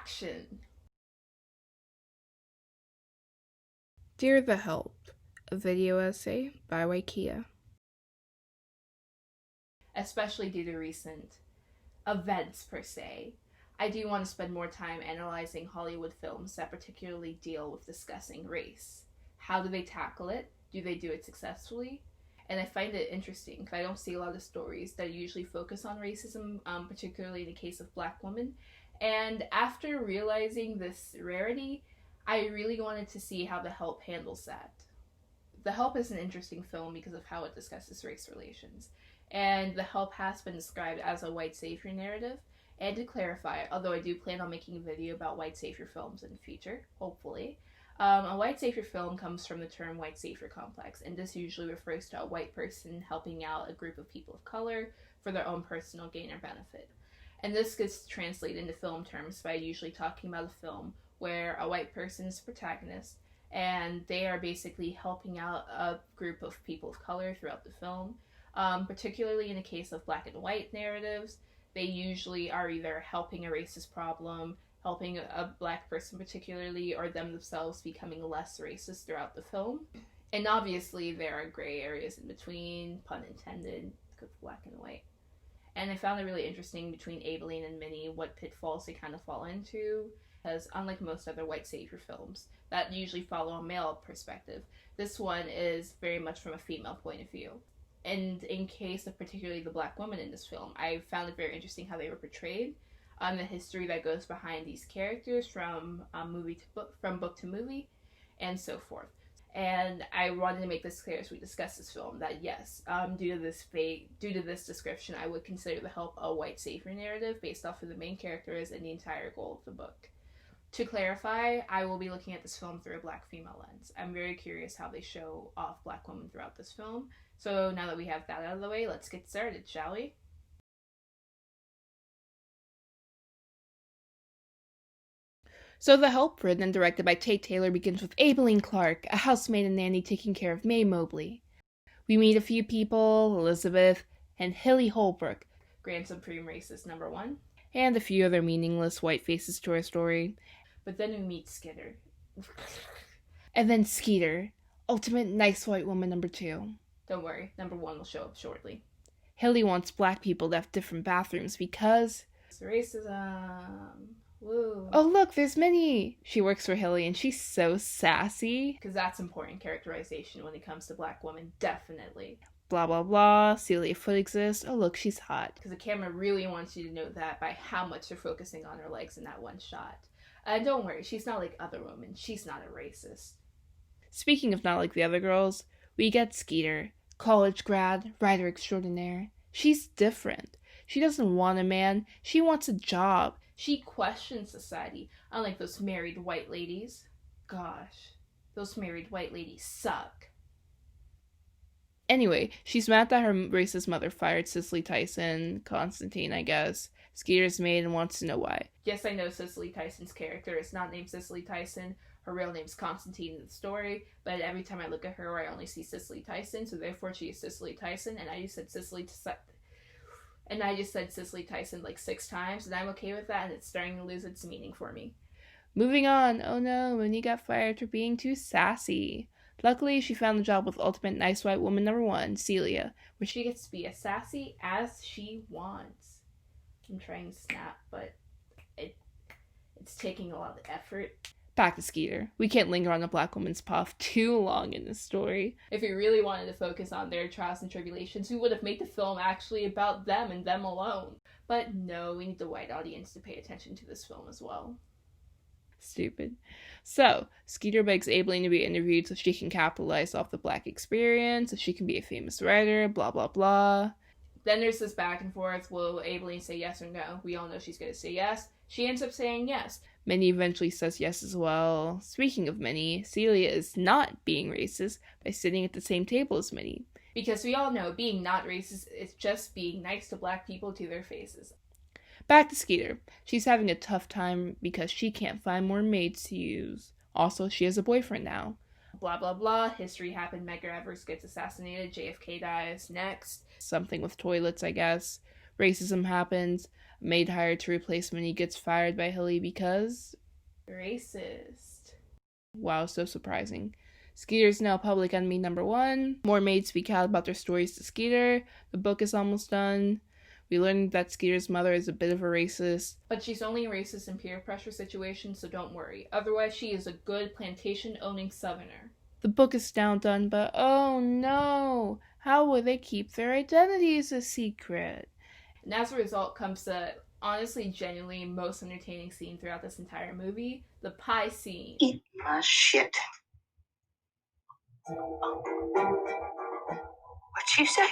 action! Dear the Help, a video essay by Wy'Kia. Especially due to recent events, per se, I do want to spend more time analyzing Hollywood films that particularly deal with discussing race. How do they tackle it? Do they do it successfully? And I find it interesting because I don't see a lot of stories that usually focus on racism, particularly in the case of Black women. And after realizing this rarity, I really wanted to see how The Help handles that. The Help is an interesting film because of how it discusses race relations. And The Help has been described as a white savior narrative. And to clarify, although I do plan on making a video about white savior films in the future, hopefully, a white savior film comes from the term white savior complex, and this usually refers to a white person helping out a group of people of color for their own personal gain or benefit. And this gets translated into film terms by usually talking about a film where a white person is the protagonist, and they are basically helping out a group of people of color throughout the film. Particularly in the case of black and white narratives, they usually are either helping a racist problem, helping a black person particularly, or them themselves becoming less racist throughout the film. And obviously there are gray areas in between, pun intended, because black and white. And I found it really interesting between Aibileen and Minnie what pitfalls they kind of fall into, because unlike most other white savior films that usually follow a male perspective, this one is very much from a female point of view. And in case of particularly the black women in this film, I found it very interesting how they were portrayed, the history that goes behind these characters from book to movie, and so forth. And I wanted to make this clear as we discuss this film that yes, due to this description, I would consider The Help a white savior narrative based off of the main characters and the entire goal of the book. To clarify, I will be looking at this film through a black female lens. I'm very curious how they show off black women throughout this film. So now that we have that out of the way, let's get started, shall we? So The Help, written and directed by Tate Taylor, begins with Aibileen Clark, a housemaid and nanny taking care of Mae Mobley. We meet a few people, Elizabeth and Hilly Holbrook, Grand Supreme Racist number 1. And a few other meaningless white faces to our story. But then we meet Skitter. And then Skeeter, ultimate nice white woman number 2. Don't worry, number 1 will show up shortly. Hilly wants black people to have different bathrooms because... it's racism. Woo. Oh look, there's Minnie! She works for Hilly and she's so sassy. Because that's important characterization when it comes to black women, definitely. Blah blah blah, Celia Foot exists, oh look, she's hot. Because the camera really wants you to know that by how much they're focusing on her legs in that one shot. And don't worry, she's not like other women, she's not a racist. Speaking of not like the other girls, we get Skeeter, college grad, writer extraordinaire. She's different. She doesn't want a man, she wants a job. She questions society, unlike those married white ladies. Gosh, those married white ladies suck. Anyway, she's mad that her racist mother fired Cicely Tyson, Constantine, I guess. Skeeter's maid and wants to know why. Yes, I know Cicely Tyson's character is not named Cicely Tyson. Her real name's Constantine in the story, but every time I look at her, I only see Cicely Tyson, so therefore she is Cicely Tyson, and I just said Cicely Tyson like 6 times, and I'm okay with that, and it's starting to lose its meaning for me. Moving on. Oh no, Minnie got fired for being too sassy. Luckily, she found the job with ultimate nice white woman number 1, Celia, where she gets to be as sassy as she wants. I'm trying to snap, but it's taking a lot of effort. Back to Skeeter. We can't linger on a black woman's puff too long in this story. If we really wanted to focus on their trials and tribulations, we would have made the film actually about them and them alone. But no, we need the white audience to pay attention to this film as well. Stupid. So, Skeeter begs Aibileen to be interviewed so she can capitalize off the black experience, so she can be a famous writer, blah blah blah. Then there's this back and forth, will Aibileen say yes or no? We all know she's going to say yes. She ends up saying yes. Minnie eventually says yes as well. Speaking of Minnie, Celia is not being racist by sitting at the same table as Minnie. Because we all know being not racist is just being nice to black people to their faces. Back to Skeeter. She's having a tough time because she can't find more maids to use. Also, she has a boyfriend now. Blah blah blah, history happened, Medgar Evers gets assassinated, JFK dies, next. Something with toilets, I guess. Racism happens. A maid hired to replace him, and he gets fired by Hilly because... racist. Wow, so surprising. Skeeter's now public enemy number 1. More maids speak out about their stories to Skeeter. The book is almost done. We learned that Skeeter's mother is a bit of a racist. But she's only racist in peer pressure situations, so don't worry. Otherwise, she is a good plantation-owning southerner. The book is now done, but oh no! How will they keep their identities a secret? And as a result comes the honestly, genuinely most entertaining scene throughout this entire movie, the pie scene. Eat my shit. What'd you say?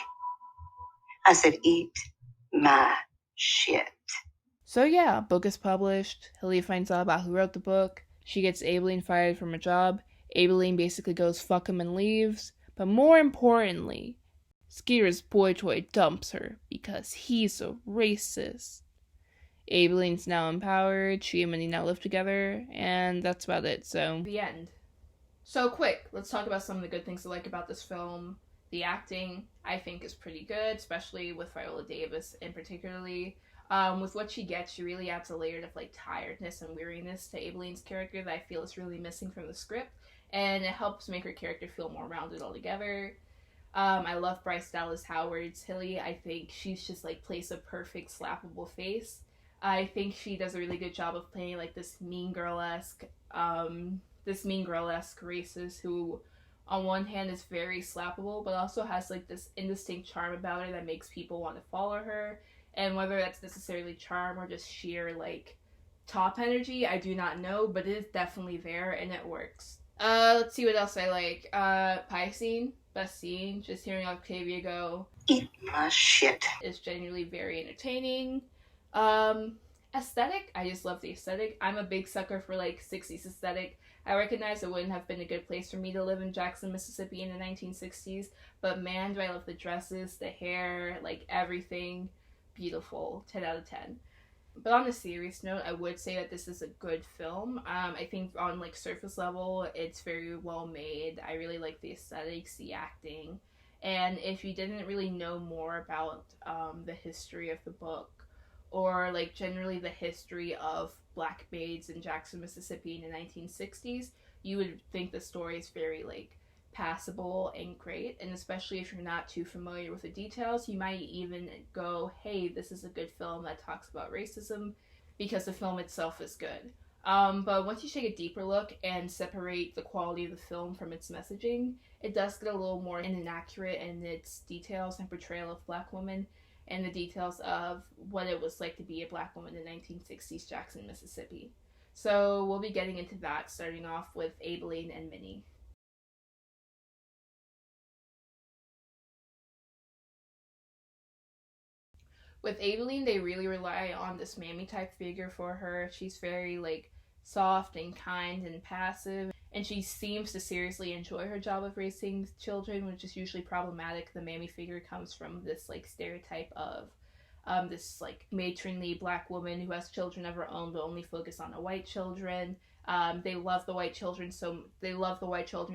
I said eat my shit. So yeah, book is published. Hilly finds out about who wrote the book. She gets Aibileen fired from her job. Aibileen basically goes fuck him and leaves. But more importantly, Skeeter's boy toy dumps her because he's a racist. Aibileen's now empowered, she and Minnie now live together, and that's about it, so... The end. So quick, let's talk about some of the good things I like about this film. The acting, I think, is pretty good, especially with Viola Davis, and particularly with what she gets, she really adds a layer of like tiredness and weariness to Aibileen's character that I feel is really missing from the script, and it helps make her character feel more rounded altogether. I love Bryce Dallas Howard's Hilly. I think she's just like plays a perfect slappable face. I think she does a really good job of playing like this mean girl-esque racist who on one hand is very slappable, but also has like this indistinct charm about her that makes people want to follow her. And whether that's necessarily charm or just sheer like top energy, I do not know, but it is definitely there and it works. Let's see what else I like. Pie scene, best scene. Just hearing Octavia go, eat my shit, is genuinely very entertaining. Aesthetic, I just love the aesthetic. I'm a big sucker for like 60s aesthetic. I recognize it wouldn't have been a good place for me to live in Jackson, Mississippi in the 1960s, but man, do I love the dresses, the hair, like everything. Beautiful. 10 out of 10. But on a serious note, I would say that this is a good film. I think on like surface level, it's very well made. I really like the aesthetics, the acting. And if you didn't really know more about the history of the book, or like generally the history of black maids in Jackson, Mississippi in the 1960s, you would think the story is very like passable and great. And especially if you're not too familiar with the details, you might even go, hey, this is a good film that talks about racism, because the film itself is good. But once you take a deeper look and separate the quality of the film from its messaging, it does get a little more inaccurate in its details and portrayal of black women, and the details of what it was like to be a black woman in 1960s Jackson, Mississippi. So we'll be getting into that, starting off with Aibileen and Minnie. With Aibileen, they really rely on this mammy type figure for her. She's very like soft and kind and passive, and she seems to seriously enjoy her job of raising children, which is usually problematic. The mammy figure comes from this like stereotype of this like matronly black woman who has children of her own but only focus on the white children. They love the white children,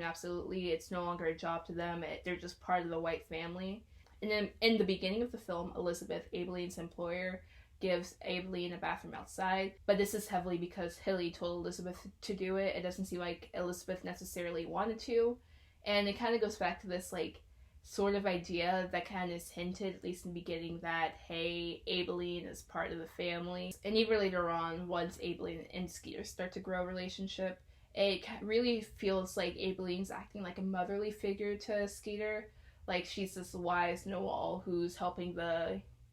absolutely. It's no longer a job to them. They're just part of the white family. And then in the beginning of the film, Elizabeth, Aibileen's employer, gives Aibileen a bathroom outside, but this is heavily because Hilly told Elizabeth to do it. It doesn't seem like Elizabeth necessarily wanted to, and it kind of goes back to this like sort of idea that kind of is hinted, at least in the beginning, that hey, Aibileen is part of the family. And even later on, once Aibileen and Skeeter start to grow a relationship, it really feels like Aibileen's acting like a motherly figure to Skeeter. Like she's this wise know-all who's helping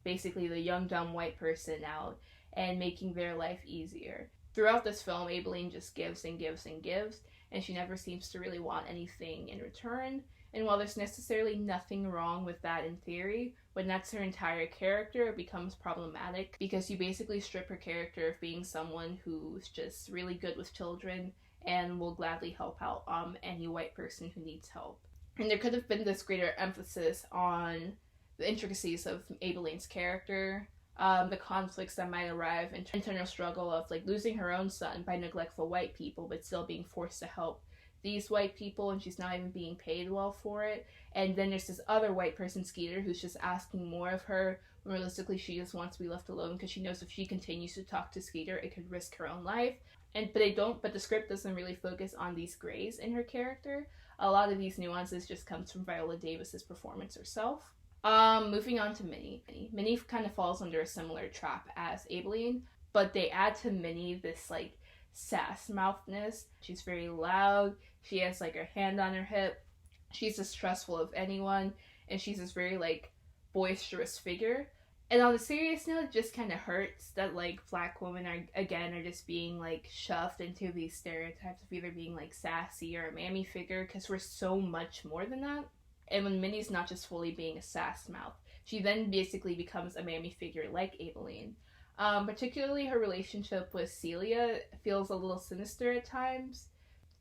basically the young dumb white person out and making their life easier. Throughout this film, Aibileen just gives and gives and gives, and she never seems to really want anything in return. And while there's necessarily nothing wrong with that in theory, when that's her entire character, it becomes problematic, because you basically strip her character of being someone who's just really good with children and will gladly help out any white person who needs help. And there could have been this greater emphasis on the intricacies of Aibileen's character, the conflicts that might arrive, and internal struggle of like losing her own son by neglectful white people, but still being forced to help these white people, and she's not even being paid well for it. And then there's this other white person, Skeeter, who's just asking more of her. Realistically, she just wants to be left alone because she knows if she continues to talk to Skeeter, it could risk her own life. But the script doesn't really focus on these grays in her character. A lot of these nuances just comes from Viola Davis's performance herself. Moving on to Minnie. Minnie kind of falls under a similar trap as Aibileen, but they add to Minnie this like sass mouthness. She's very loud. She has like her hand on her hip. She's distrustful of anyone, and she's this very like boisterous figure. And on a serious note, it just kind of hurts that like black women are just being like shoved into these stereotypes of either being like sassy or a mammy figure, because we're so much more than that. And when Minnie's not just fully being a sass mouth, she then basically becomes a mammy figure like Aibileen. Particularly her relationship with Celia feels a little sinister at times,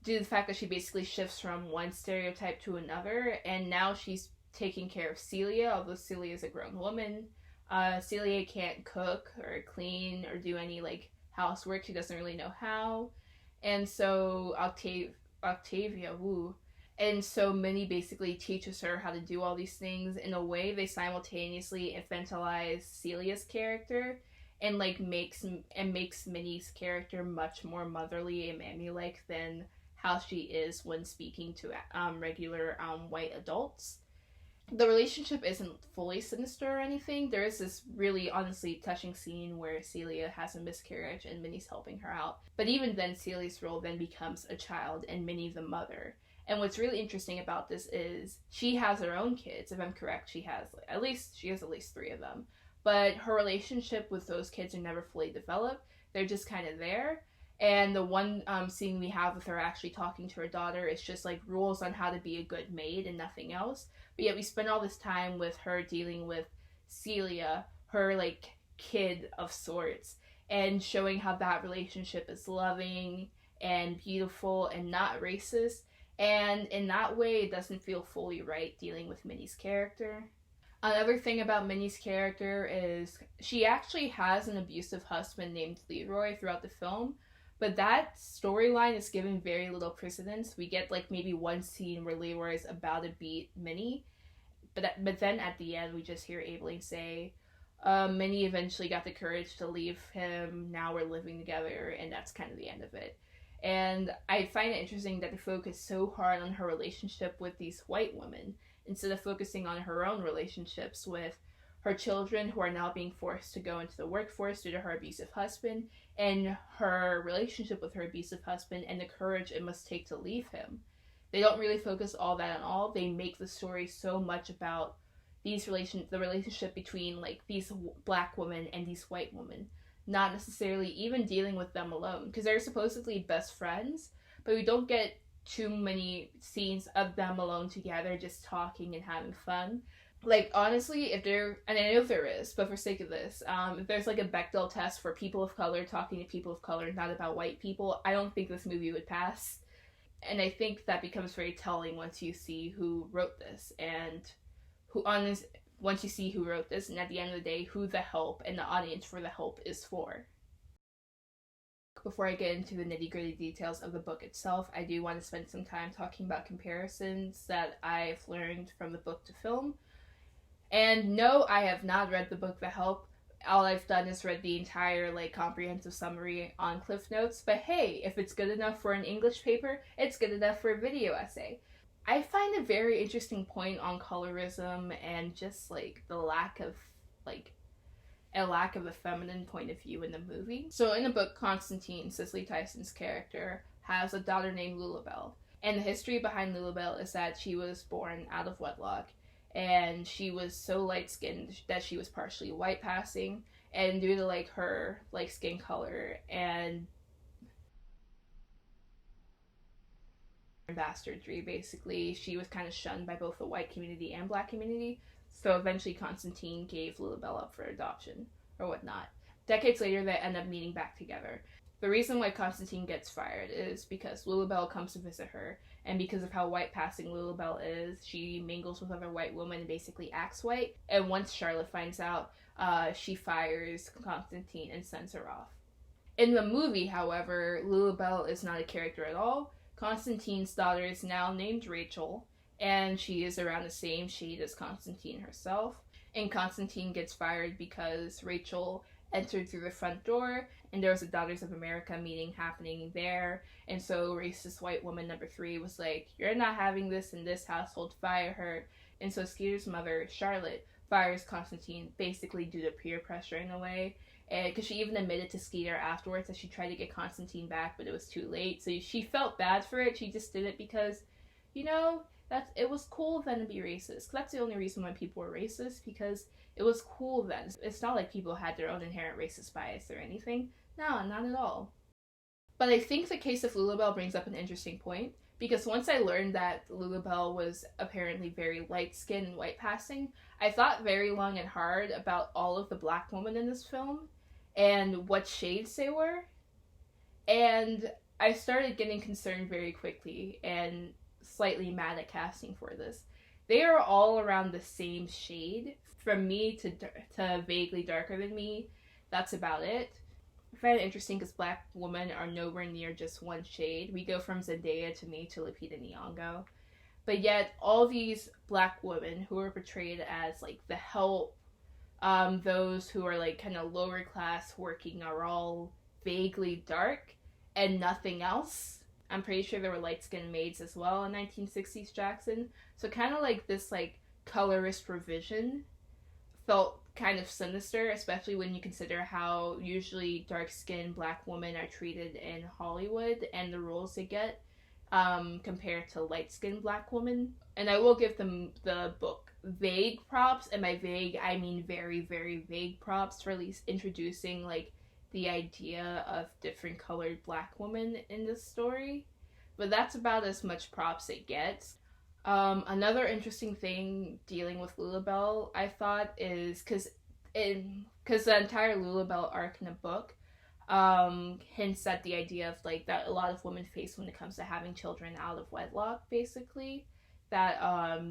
due to the fact that she basically shifts from one stereotype to another, and now she's taking care of Celia, although Celia is a grown woman. Celia can't cook or clean or do any like housework. She doesn't really know how. And so Octavia, woo. And so Minnie basically teaches her how to do all these things. In a way, they simultaneously infantilize Celia's character and like makes Minnie's character much more motherly and mammy-like than how she is when speaking to regular white adults. The relationship isn't fully sinister or anything. There is this really honestly touching scene where Celia has a miscarriage and Minnie's helping her out. But even then, Celia's role then becomes a child and Minnie the mother. And what's really interesting about this is she has her own kids. If I'm correct, she has at least 3 of them. But her relationship with those kids are never fully developed. They're just kind of there. And the one scene we have with her actually talking to her daughter is just like rules on how to be a good maid and nothing else. But yet we spend all this time with her dealing with Celia, her like kid of sorts, and showing how that relationship is loving and beautiful and not racist. And in that way, it doesn't feel fully right dealing with Minnie's character. Another thing about Minnie's character is she actually has an abusive husband named Leroy throughout the film, but that storyline is given very little precedence. We get like maybe one scene where Leroy is about to beat Minnie, but then at the end we just hear Aibileen say, Minnie eventually got the courage to leave him, now we're living together, and that's kind of the end of it. And I find it interesting that they focus so hard on her relationship with these white women instead of focusing on her own relationships with her children who are now being forced to go into the workforce due to her abusive husband, and her relationship with her abusive husband and the courage it must take to leave him. They don't really focus all that on all. They make the story so much about the relationship between like these black women and these white women, not necessarily even dealing with them alone, because they're supposedly best friends, but we don't get too many scenes of them alone together just talking and having fun. Like, honestly, and I know there is, but for sake of this, if there's like a Bechdel test for people of color talking to people of color, not about white people, I don't think this movie would pass. And I think that becomes very telling once you see who wrote this, and once you see who wrote this, and at the end of the day, who the help and the audience for the help is for. Before I get into the nitty-gritty details of the book itself, I do want to spend some time talking about comparisons that I've learned from the book to film. And no, I have not read the book The Help. All I've done is read the entire comprehensive summary on Cliff Notes. But hey, if it's good enough for an English paper, it's good enough for a video essay. I find a very interesting point on colorism and just the lack of a feminine point of view in the movie. So in the book, Constantine, Cicely Tyson's character, has a daughter named Lulabelle. And the history behind Lulabelle is that she was born out of wedlock, and she was so light-skinned that she was partially white passing, and due to her skin color and bastardry, basically, she was kind of shunned by both the white community and black community. So eventually Constantine gave Lulabelle up for adoption, or whatnot. Decades later, they end up meeting back together. The reason why Constantine gets fired is because Lulabelle comes to visit her, and because of how white-passing Lulabelle is, she mingles with other white women and basically acts white. And once Charlotte finds out, she fires Constantine and sends her off. In the movie, however, Lulabelle is not a character at all. Constantine's daughter is now named Rachel, and she is around the same shade as Constantine herself. And Constantine gets fired because Rachel entered through the front door, and there was a Daughters of America meeting happening there. And so racist white woman number 3 was like, "You're not having this in this household, fire her." And so Skeeter's mother, Charlotte, fires Constantine basically due to peer pressure in a way. And because she even admitted to Skeeter afterwards that she tried to get Constantine back, but it was too late. So she felt bad for it. She just did it because, it was cool then to be racist. That's the only reason why people were racist, because it was cool then. It's not like people had their own inherent racist bias or anything. No, not at all. But I think the case of Lulabelle brings up an interesting point, because once I learned that Lulabelle was apparently very light-skinned and white-passing, I thought very long and hard about all of the black women in this film and what shades they were. And I started getting concerned very quickly and slightly mad at casting for this. They are all around the same shade. From me to vaguely darker than me, that's about it. I find it interesting because black women are nowhere near just one shade. We go from Zendaya to me to Lupita Nyong'o. But yet, all these black women who are portrayed as, like, the help, those who are, like, kind of lower class working are all vaguely dark and nothing else. I'm pretty sure there were light-skinned maids as well in 1960s Jackson. So kind of like this, like, colorist revision felt kind of sinister, especially when you consider how usually dark-skinned black women are treated in Hollywood and the roles they get compared to light-skinned black women. And I will give them the book vague props, and by vague I mean very, very vague props for at least introducing, like, the idea of different colored black women in this story. But that's about as much props it gets. Another interesting thing dealing with Lulabelle, I thought, is because the entire Lulabelle arc in the book hints at the idea of, like, that a lot of women face when it comes to having children out of wedlock, basically. That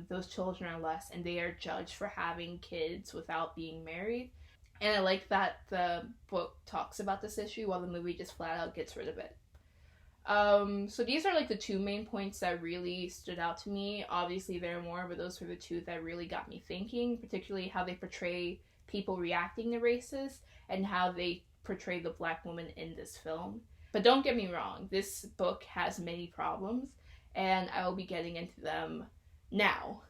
those children are less, and they are judged for having kids without being married. And I like that the book talks about this issue while the movie just flat out gets rid of it. So these are, like, the 2 main points that really stood out to me. Obviously there are more, but those were the 2 that really got me thinking, particularly how they portray people reacting to races and how they portray the black woman in this film. But don't get me wrong, this book has many problems, and I will be getting into them now.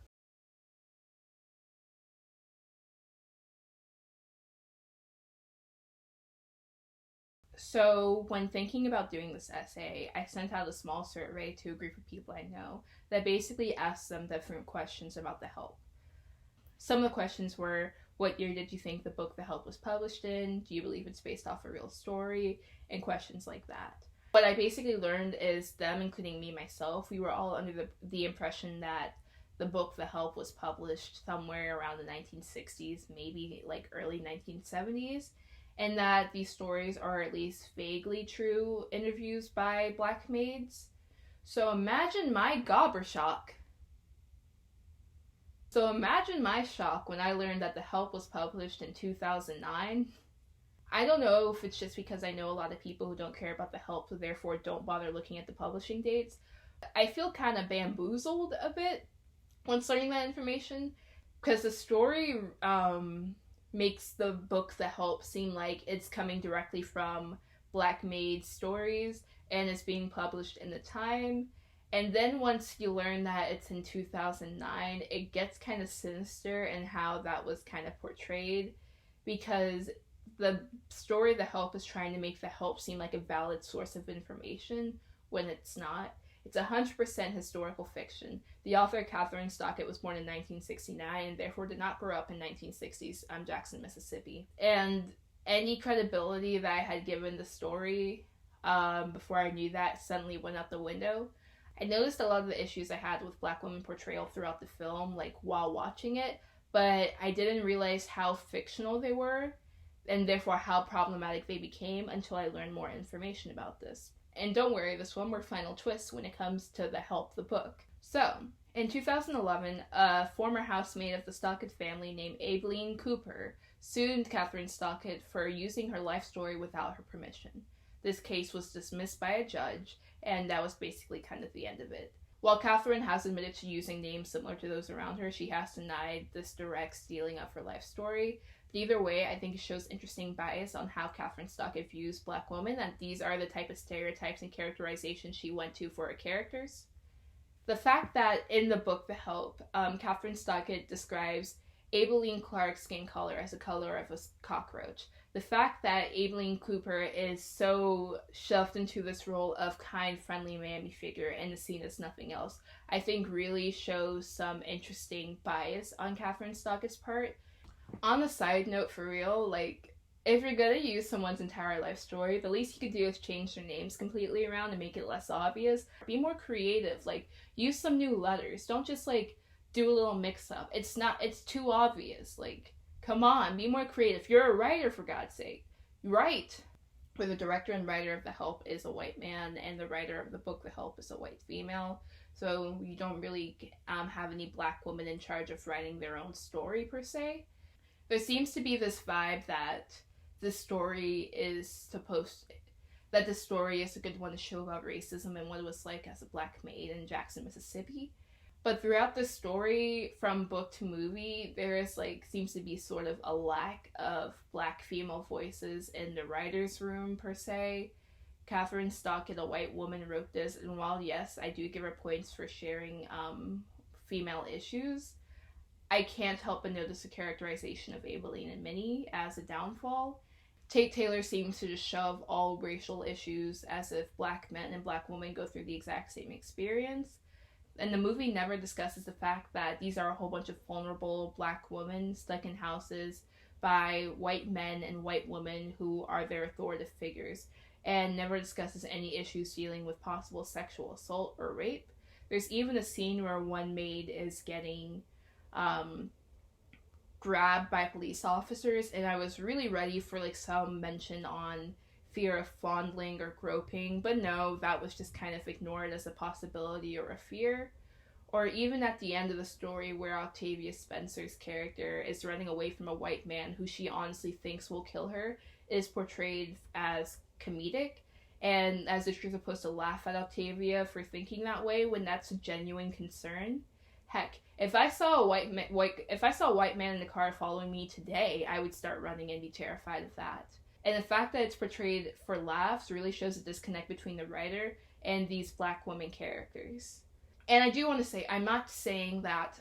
So when thinking about doing this essay, I sent out a small survey to a group of people I know that basically asked them different questions about The Help. Some of the questions were, what year did you think the book The Help was published in? Do you believe it's based off a real story? And questions like that. What I basically learned is them, including me myself, we were all under the impression that the book The Help was published somewhere around the 1960s, maybe like early 1970s. And that these stories are at least vaguely true interviews by black maids. So imagine my gobber shock. So imagine my shock when I learned that The Help was published in 2009. I don't know if it's just because I know a lot of people who don't care about The Help, so therefore don't bother looking at the publishing dates. I feel kind of bamboozled a bit once learning that information, because the story makes the book The Help seem like it's coming directly from black maid stories and it's being published in the time. And then once you learn that it's in 2009, it gets kind of sinister in how that was kind of portrayed, because the story The Help is trying to make The Help seem like a valid source of information when it's not. It's 100% historical fiction. The author, Catherine Stockett, was born in 1969 and therefore did not grow up in 1960s Jackson, Mississippi. And any credibility that I had given the story before I knew that suddenly went out the window. I noticed a lot of the issues I had with black women portrayal throughout the film, like while watching it, but I didn't realize how fictional they were and therefore how problematic they became until I learned more information about this. And don't worry, there's one more final twist when it comes to The Help, the book. So, in 2011, a former housemaid of the Stockett family named Aibileen Cooper sued Catherine Stockett for using her life story without her permission. This case was dismissed by a judge, and that was basically kind of the end of it. While Catherine has admitted to using names similar to those around her, she has denied this direct stealing of her life story. But either way, I think it shows interesting bias on how Catherine Stockett views Black women, and these are the type of stereotypes and characterizations she went to for her characters. The fact that in the book The Help, Catherine Stockett describes Aibileen Clark's skin color as the color of a cockroach. The fact that Aibileen Cooper is so shoved into this role of kind, friendly mammy figure and is seen as nothing else, I think really shows some interesting bias on Catherine Stockett's part. On a side note, for real, like, if you're gonna use someone's entire life story, the least you could do is change their names completely around and make it less obvious. Be more creative, like, use some new letters. Don't just, like, do a little mix-up. It's too obvious. Like, come on, be more creative. You're a writer, for God's sake. Write! Where the director and writer of The Help is a white man, and the writer of the book The Help is a white female. So you don't really have any Black women in charge of writing their own story, per se. There seems to be this vibe that this story is a good one to show about racism and what it was like as a Black maid in Jackson, Mississippi. But throughout the story, from book to movie, there is seems to be sort of a lack of Black female voices in the writer's room, per se. Catherine Stockett, a white woman, wrote this, and while yes, I do give her points for sharing female issues, I can't help but notice the characterization of Aibileen and Minnie as a downfall. Tate Taylor seems to just shove all racial issues as if Black men and Black women go through the exact same experience. And the movie never discusses the fact that these are a whole bunch of vulnerable Black women stuck in houses by white men and white women who are their authoritative figures, and never discusses any issues dealing with possible sexual assault or rape. There's even a scene where one maid is getting grabbed by police officers, and I was really ready for some mention on fear of fondling or groping, but no, that was just kind of ignored as a possibility or a fear. Or even at the end of the story where Octavia Spencer's character is running away from a white man who she honestly thinks will kill her, it is portrayed as comedic, and as if you're supposed to laugh at Octavia for thinking that way when that's a genuine concern. Heck, if I saw a white man in the car following me today, I would start running and be terrified of that. And the fact that it's portrayed for laughs really shows a disconnect between the writer and these Black women characters. And I do want to say, I'm not saying that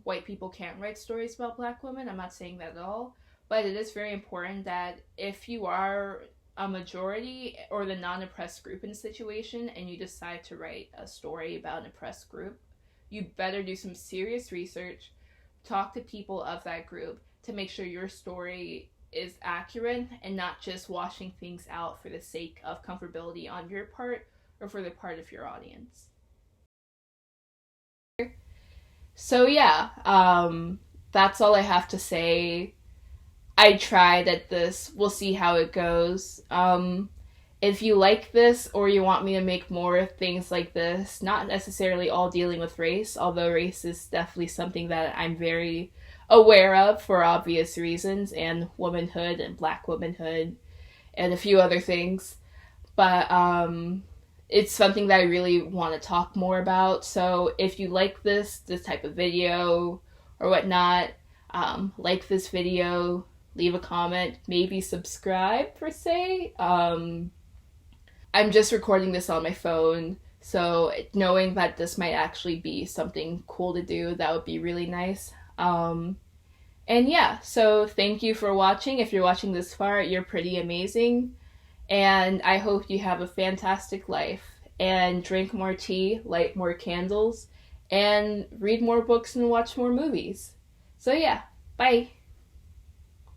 white people can't write stories about Black women. I'm not saying that at all. But it is very important that if you are a majority or the non-oppressed group in a situation and you decide to write a story about an oppressed group, you better do some serious research, talk to people of that group to make sure your story is accurate and not just washing things out for the sake of comfortability on your part or for the part of your audience. So yeah, that's all I have to say. I tried at this. We'll see how it goes. If you like this or you want me to make more things like this, not necessarily all dealing with race, although race is definitely something that I'm very aware of for obvious reasons, and womanhood and Black womanhood and a few other things. But it's something that I really want to talk more about. So if you like this type of video or whatnot, like this video, leave a comment, maybe subscribe per se. I'm just recording this on my phone, so knowing that this might actually be something cool to do, that would be really nice. And yeah, so thank you for watching. If you're watching this far, you're pretty amazing. And I hope you have a fantastic life. And drink more tea, light more candles, and read more books and watch more movies. So yeah, bye!